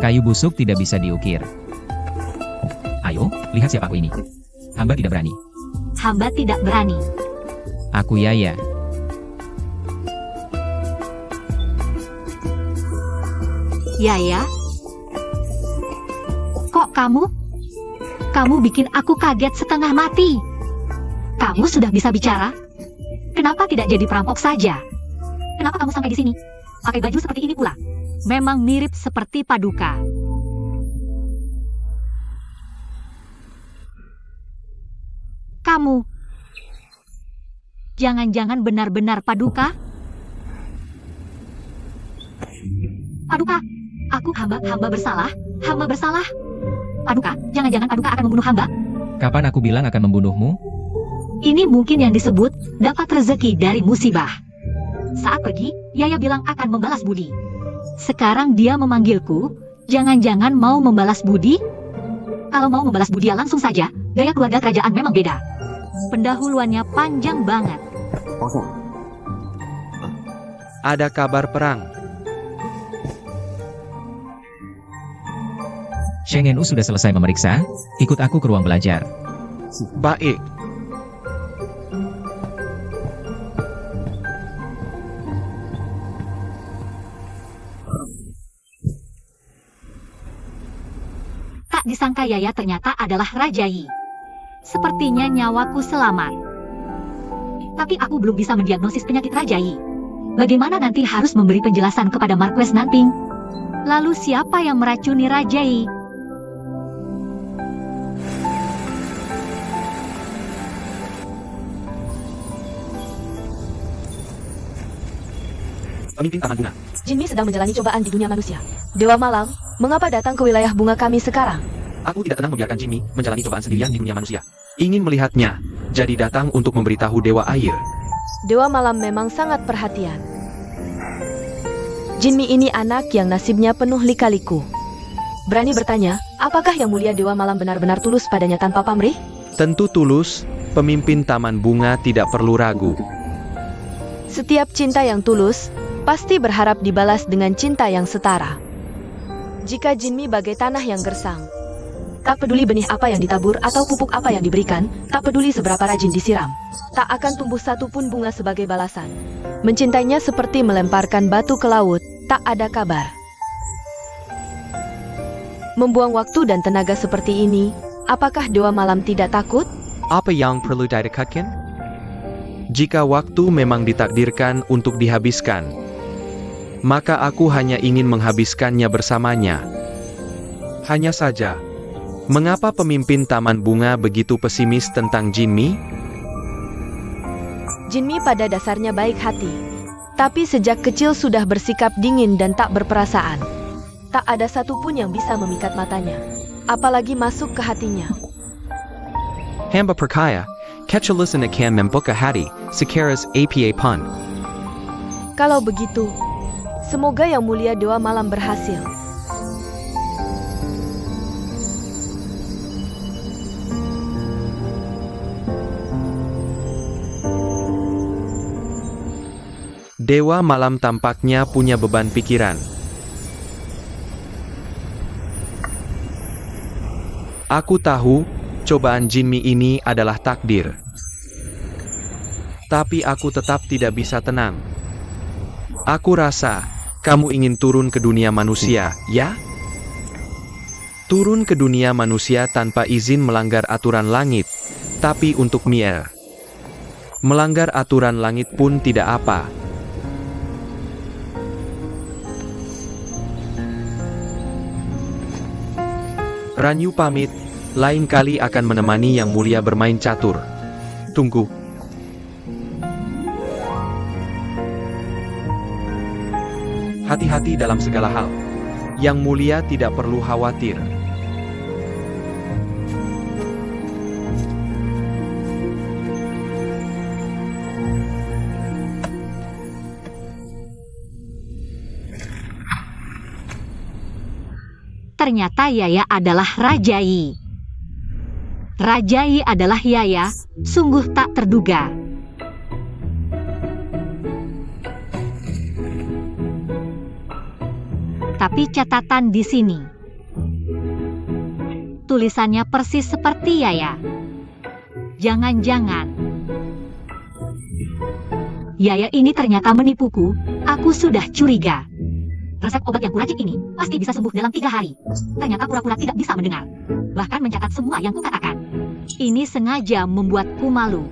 Kayu busuk tidak bisa diukir. Ayo, lihat siapa aku ini. Hamba tidak berani. Hamba tidak berani. Aku Yaya. Yaya? Kok kamu? Kamu bikin aku kaget setengah mati. Kamu sudah bisa bicara? Kenapa tidak jadi perampok saja? Kenapa kamu sampai di sini? Pakai baju seperti ini pula. Memang mirip seperti Paduka. Kamu. Jangan-jangan benar-benar Paduka? Paduka, aku hamba bersalah. Hamba bersalah. Paduka, jangan-jangan Paduka akan membunuh hamba? Kapan aku bilang akan membunuhmu? Ini mungkin yang disebut dapat rezeki dari musibah. Saat pergi, Yaya bilang akan membalas budi. Sekarang dia memanggilku, jangan-jangan mau membalas budi? Kalau mau membalas budi ya langsung saja, gaya keluarga kerajaan memang beda. Pendahuluannya panjang banget. Ada kabar perang. Sheng Nu sudah selesai memeriksa, ikut aku ke ruang belajar. Baik. Tak disangka Yaya ternyata adalah Raja Yi. Sepertinya nyawaku selamat. Tapi aku belum bisa mendiagnosis penyakit Raja Yi. Bagaimana nanti harus memberi penjelasan kepada Marquess Nanping? Lalu siapa yang meracuni Raja Yi? Pemimpin Taman Bunga. Jinmi sedang menjalani cobaan di dunia manusia. Dewa Malam, mengapa datang ke wilayah bunga kami sekarang? Aku tidak tenang membiarkan Jimmy menjalani cobaan sendirian di dunia manusia. Ingin melihatnya, jadi datang untuk memberitahu Dewa Air. Dewa Malam memang sangat perhatian. Jinmi ini anak yang nasibnya penuh lika-liku. Berani bertanya, apakah Yang Mulia Dewa Malam benar-benar tulus padanya tanpa pamrih? Tentu tulus, pemimpin Taman Bunga tidak perlu ragu. Setiap cinta yang tulus, pasti berharap dibalas dengan cinta yang setara. Jika Jinmi bagai tanah yang gersang, tak peduli benih apa yang ditabur atau pupuk apa yang diberikan, tak peduli seberapa rajin disiram, tak akan tumbuh satu pun bunga sebagai balasan. Mencintainya seperti melemparkan batu ke laut, tak ada kabar. Membuang waktu dan tenaga seperti ini, apakah Dewa Malam tidak takut? Apa yang perlu didekatkan? Jika waktu memang ditakdirkan untuk dihabiskan, maka aku hanya ingin menghabiskannya bersamanya. Hanya saja, mengapa pemimpin Taman Bunga begitu pesimis tentang Jinmi? Jinmi pada dasarnya baik hati, tapi sejak kecil sudah bersikap dingin dan tak berperasaan. Tak ada satupun yang bisa memikat matanya, apalagi masuk ke hatinya. Hamba perkaya, kecilus akan membuka hati, sekeras apa pun. Kalau begitu, semoga Yang Mulia Dewa Malam berhasil. Dewa Malam tampaknya punya beban pikiran. Aku tahu, cobaan Jinmi ini adalah takdir. Tapi aku tetap tidak bisa tenang. Aku rasa, kamu ingin turun ke dunia manusia, ya? Turun ke dunia manusia tanpa izin melanggar aturan langit, tapi untuk Mier. Melanggar aturan langit pun tidak apa. Ranyu pamit, lain kali akan menemani Yang Mulia bermain catur. Tunggu. Hati-hati dalam segala hal. Yang Mulia tidak perlu khawatir. Ternyata Yaya adalah Rajai. Rajai adalah Yaya, sungguh tak terduga. Tapi catatan di sini. Tulisannya persis seperti Yaya. Jangan-jangan Yaya ini ternyata menipuku, aku sudah curiga. Resep obat yang kuracik ini pasti bisa sembuh dalam 3 hari. Ternyata pura-pura tidak bisa mendengar. Bahkan mencatat semua yang kukatakan. Ini sengaja membuatku malu.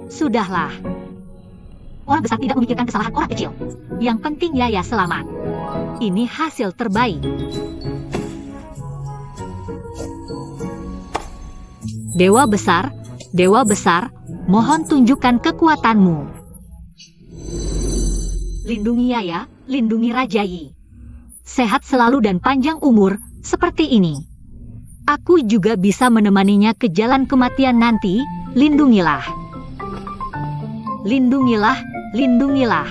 Sudahlah. Orang besar tidak memikirkan kesalahan orang kecil. Yang penting Yaya selamat. Ini hasil terbaik. Dewa besar, mohon tunjukkan kekuatanmu. Lindungi Yaya, lindungi Rajai. Sehat selalu dan panjang umur, seperti ini. Aku juga bisa menemaninya ke jalan kematian nanti, lindungilah. Lindungilah, lindungilah.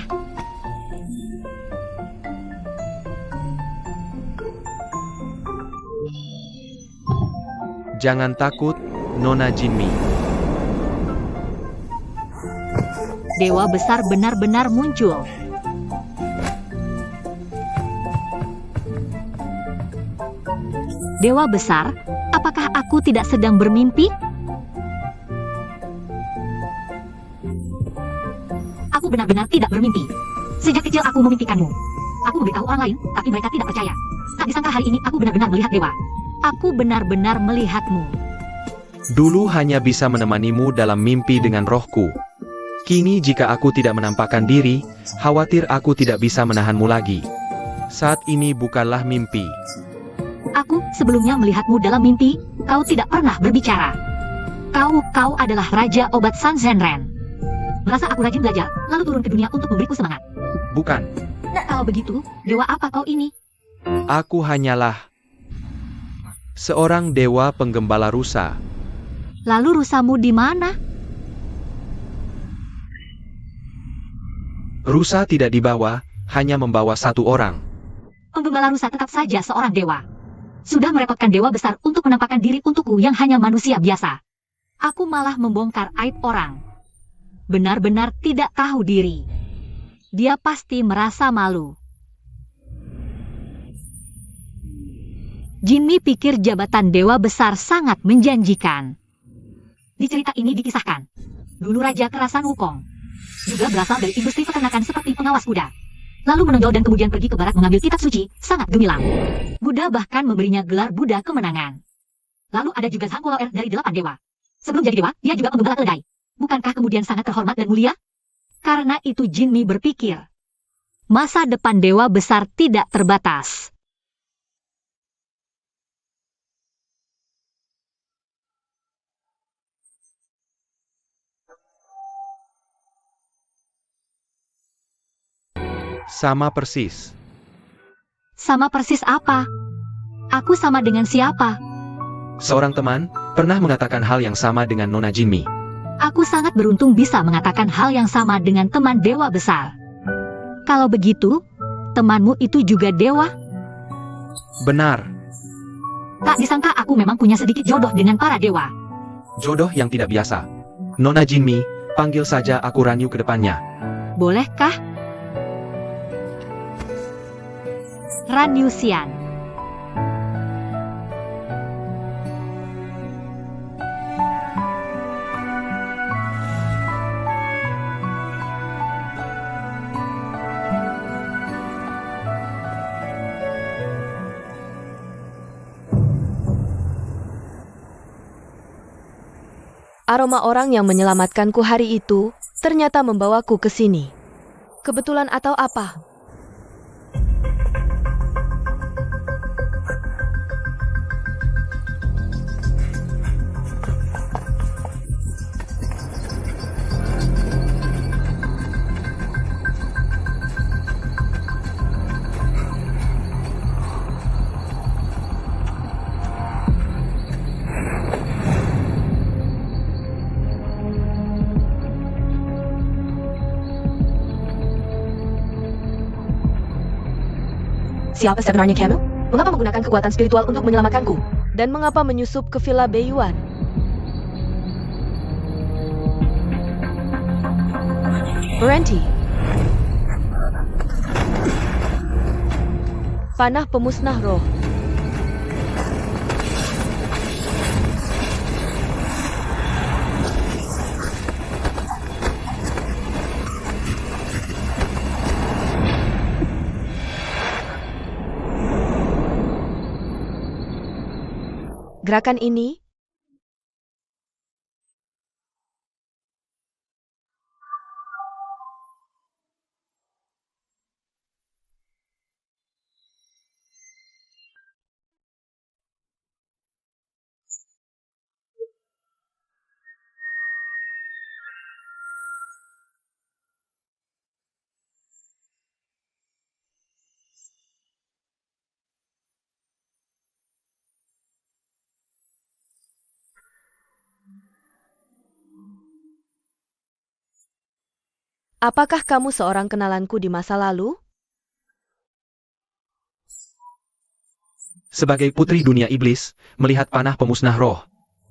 Jangan takut, Nona Jinmi. Dewa besar benar-benar muncul. Dewa besar, apakah aku tidak sedang bermimpi? Aku benar-benar tidak bermimpi. Sejak kecil aku memimpikanmu. Aku memberitahu orang lain, tapi mereka tidak percaya. Tak disangka hari ini aku benar-benar melihat dewa. Aku benar-benar melihatmu. Dulu hanya bisa menemanimu dalam mimpi dengan rohku. Kini jika aku tidak menampakkan diri, khawatir aku tidak bisa menahanmu lagi. Saat ini bukanlah mimpi. Aku sebelumnya melihatmu dalam mimpi, kau tidak pernah berbicara. Kau adalah Raja Obat San Zenren. Merasa aku rajin belajar, lalu turun ke dunia untuk memberiku semangat. Bukan. Nah, kalau begitu, dewa apa kau ini? Aku hanyalah seorang dewa penggembala rusa. Lalu rusamu di mana? Rusa tidak dibawa, hanya membawa satu orang. Penggembala rusa tetap saja seorang dewa. Sudah merepotkan dewa besar untuk menampakkan diri untukku yang hanya manusia biasa. Aku malah membongkar aib orang. Benar-benar tidak tahu diri. Dia pasti merasa malu. Jinmi pikir jabatan dewa besar sangat menjanjikan. Di cerita ini dikisahkan, dulu Raja Kerasan Wukong juga berasal dari industri peternakan seperti pengawas kuda. Lalu menonjol dan kemudian pergi ke barat mengambil kitab suci, sangat gemilang. Buddha bahkan memberinya gelar Buddha kemenangan. Lalu ada juga Zhang Kuo Er dari 8 dewa. Sebelum jadi dewa, dia juga penggembala keledai. Bukankah kemudian sangat terhormat dan mulia? Karena itu Jinmi berpikir, masa depan dewa besar tidak terbatas. Sama persis. Sama persis apa? Aku sama dengan siapa? Seorang teman pernah mengatakan hal yang sama dengan Nona Jinmi. Aku sangat beruntung bisa mengatakan hal yang sama dengan teman dewa besar. Kalau begitu, temanmu itu juga dewa? Benar, Tak disangka aku memang punya sedikit jodoh dengan para dewa. jodoh yang tidak biasa. Nona Jinmi, panggil saja aku Ranyu ke depannya. Bolehkah? Ranyusian. Aroma orang yang menyelamatkanku hari itu ternyata membawaku ke sini. Kebetulan atau apa? Siapa sebenarnya kamu? Mengapa menggunakan kekuatan spiritual untuk menyelamatkanku? Dan mengapa menyusup ke Villa Beiyuan? Berhenti. Panah pemusnah roh. Gerakan ini apakah kamu seorang kenalanku di masa lalu? Sebagai putri dunia iblis, melihat panah pemusnah roh,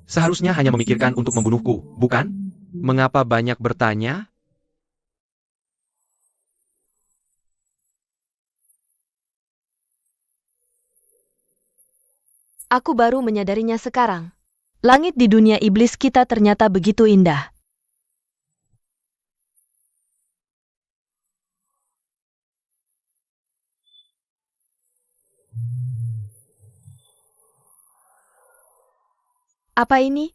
seharusnya hanya memikirkan untuk membunuhku, bukan? Mengapa banyak bertanya? Aku baru menyadarinya sekarang. Langit di dunia iblis kita ternyata begitu indah. Apa ini?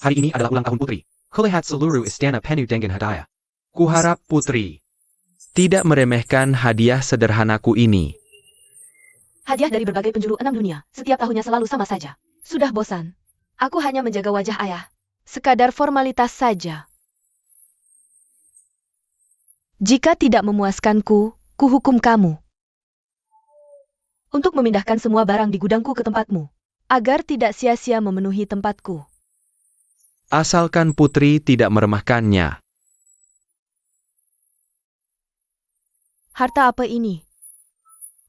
Hari ini adalah ulang tahun putri. Kulihat seluruh istana penuh dengan hadiah. Kuharap putri tidak meremehkan hadiah sederhanaku ini. Hadiah dari berbagai penjuru 6 dunia, setiap tahunnya selalu sama saja. Sudah bosan. Aku hanya menjaga wajah ayah. Sekadar formalitas saja. Jika tidak memuaskanku, kuhukum kamu. Untuk memindahkan semua barang di gudangku ke tempatmu. Agar tidak sia-sia memenuhi tempatku. Asalkan putri tidak meremehkannya. Harta apa ini?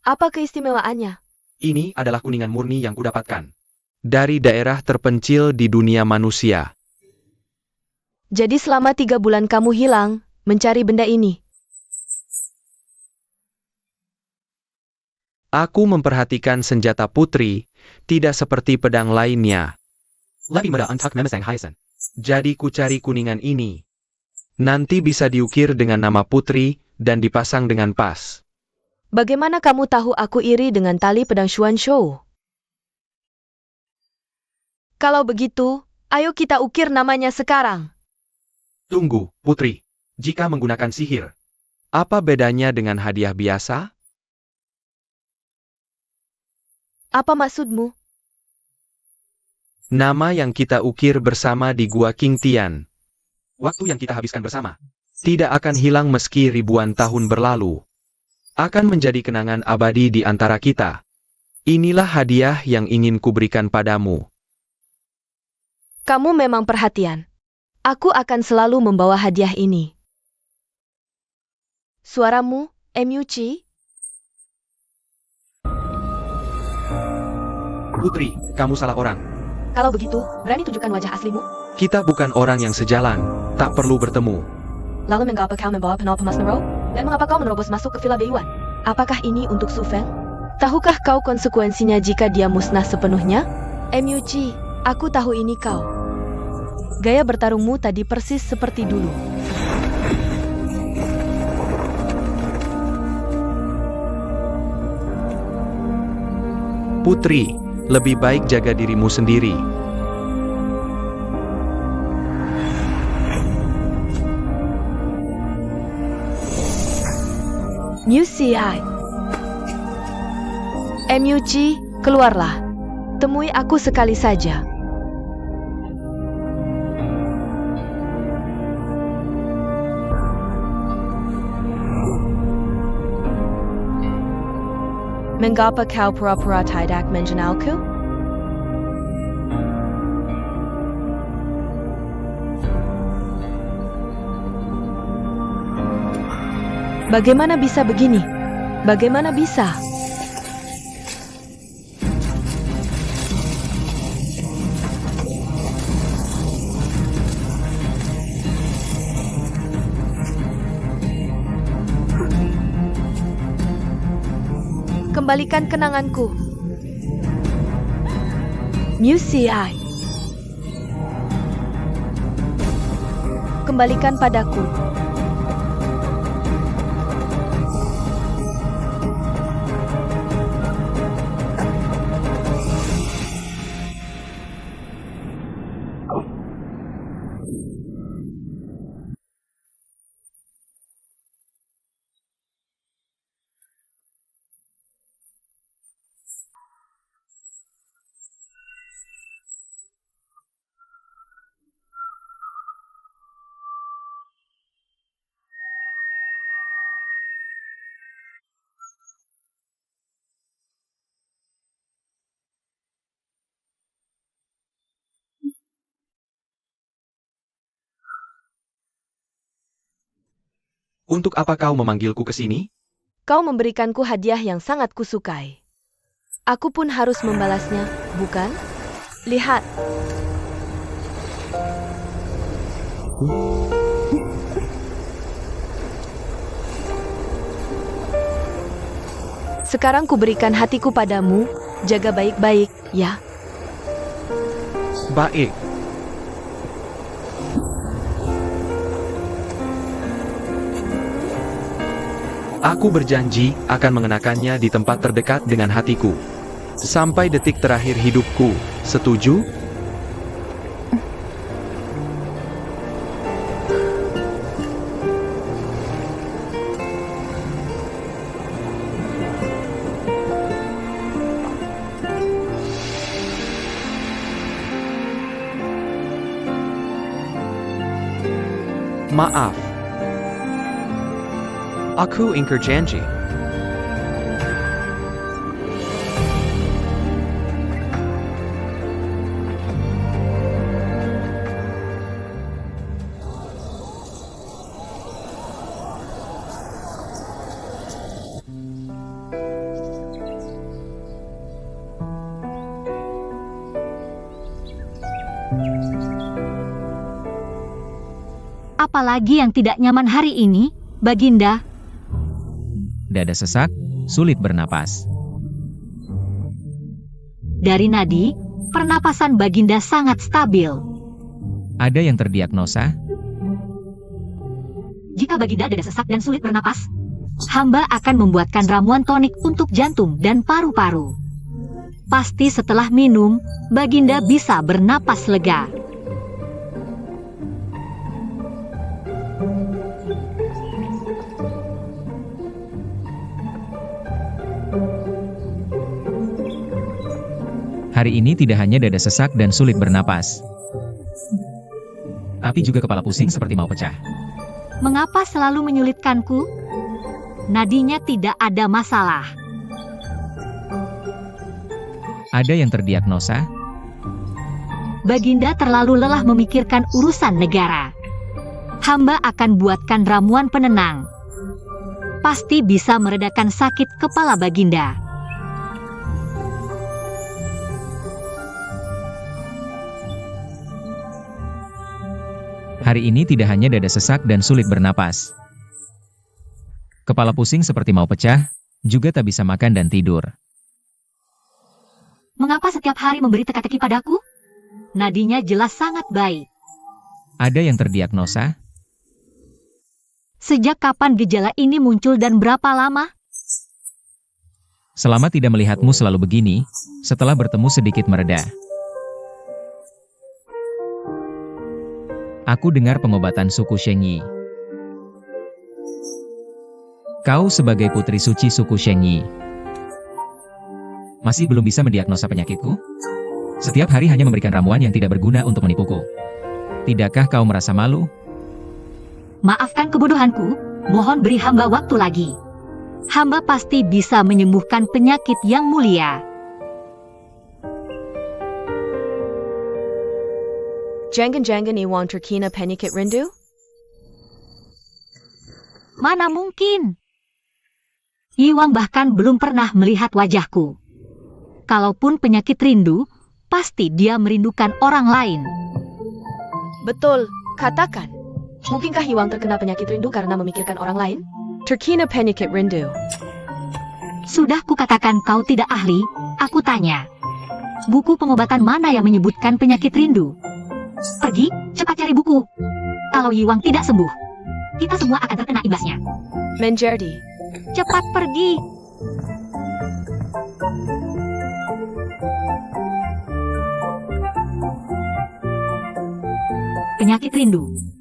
Apa keistimewaannya? Ini adalah kuningan murni yang kudapatkan dari daerah terpencil di dunia manusia. Jadi selama 3 bulan kamu hilang, mencari benda ini. Aku memperhatikan senjata putri, tidak seperti pedang lainnya. Jadi ku cari kuningan ini. Nanti bisa diukir dengan nama putri, dan dipasang dengan pas. Bagaimana kamu tahu aku iri dengan tali pedang Xuan Shou? Kalau begitu, ayo kita ukir namanya sekarang. Tunggu, putri. Jika menggunakan sihir, apa bedanya dengan hadiah biasa? Apa maksudmu? Nama yang kita ukir bersama di Gua King Tian. Waktu yang kita habiskan bersama tidak akan hilang meski ribuan tahun berlalu. Akan menjadi kenangan abadi di antara kita. Inilah hadiah yang ingin kuberikan padamu. Kamu memang perhatian. Aku akan selalu membawa hadiah ini. Suaramu, MUC? Putri, kamu salah orang. Kalau begitu, berani tunjukkan wajah aslimu? Kita bukan orang yang sejalan, tak perlu bertemu. Lalu mengapa kau membawa penol pemas Nero? Dan mengapa kau menerobos masuk ke Villa Beiwan? Apakah ini untuk Su Feng? Tahukah kau konsekuensinya jika dia musnah sepenuhnya? MUC, aku tahu ini kau. Gaya bertarungmu tadi persis seperti dulu. Putri, lebih baik jaga dirimu sendiri. MUC, keluarlah. Temui aku sekali saja. Mengapa kau pura-pura tidak mengenalku? Bagaimana bisa begini? Bagaimana bisa? Kembalikan kenanganku. MUCI. Kembalikan padaku. Untuk apa kau memanggilku ke sini? Kau memberikanku hadiah yang sangat kusukai. Aku pun harus membalasnya, bukan? Lihat. Sekarang kuberikan hatiku padamu, jaga baik-baik, ya. Baik. Aku berjanji akan mengenakannya di tempat terdekat dengan hatiku. Sampai detik terakhir hidupku, setuju? Maaf. Aku ingkar janji. Apalagi yang tidak nyaman hari ini, Baginda? Dada sesak, sulit bernapas. Dari nadi, pernapasan Baginda sangat stabil. Ada yang terdiagnosa? Jika Baginda dada sesak dan sulit bernapas, hamba akan membuatkan ramuan tonik untuk jantung dan paru-paru. Pasti setelah minum, Baginda bisa bernapas lega. Hari ini tidak hanya dada sesak dan sulit bernapas, tapi juga kepala pusing seperti mau pecah. Mengapa selalu menyulitkanku? Nadinya tidak ada masalah. Ada yang terdiagnosa? Baginda terlalu lelah memikirkan urusan negara. Hamba akan buatkan ramuan penenang. Pasti bisa meredakan sakit kepala Baginda. Hari ini tidak hanya dada sesak dan sulit bernapas. Kepala pusing seperti mau pecah, juga tak bisa makan dan tidur. Mengapa setiap hari memberi teka-teki padaku? Nadinya jelas sangat baik. Ada yang terdiagnosa? Sejak kapan gejala ini muncul dan berapa lama? Selama tidak melihatmu selalu begini, setelah bertemu sedikit mereda. Aku dengar pengobatan suku Shengyi. Kau sebagai putri suci suku Shengyi, masih belum bisa mendiagnosa penyakitku? Setiap hari hanya memberikan ramuan yang tidak berguna untuk menipuku. Tidakkah kau merasa malu? Maafkan kebodohanku, mohon beri hamba waktu lagi. Hamba pasti bisa menyembuhkan penyakit yang mulia. Jangan-jangan Iwan terkena penyakit rindu? Mana mungkin? Yiwang bahkan belum pernah melihat wajahku. Kalaupun penyakit rindu, pasti dia merindukan orang lain. Betul, katakan. Mungkinkah Iwan terkena penyakit rindu karena memikirkan orang lain? Terkena penyakit rindu. Sudah kukatakan kau tidak ahli, aku tanya. Buku pengobatan mana yang menyebutkan penyakit rindu? Pergi, cepat cari buku. Kalau Yiwang tidak sembuh, kita semua akan terkena imbasnya. Menjadi. Cepat pergi. Penyakit rindu.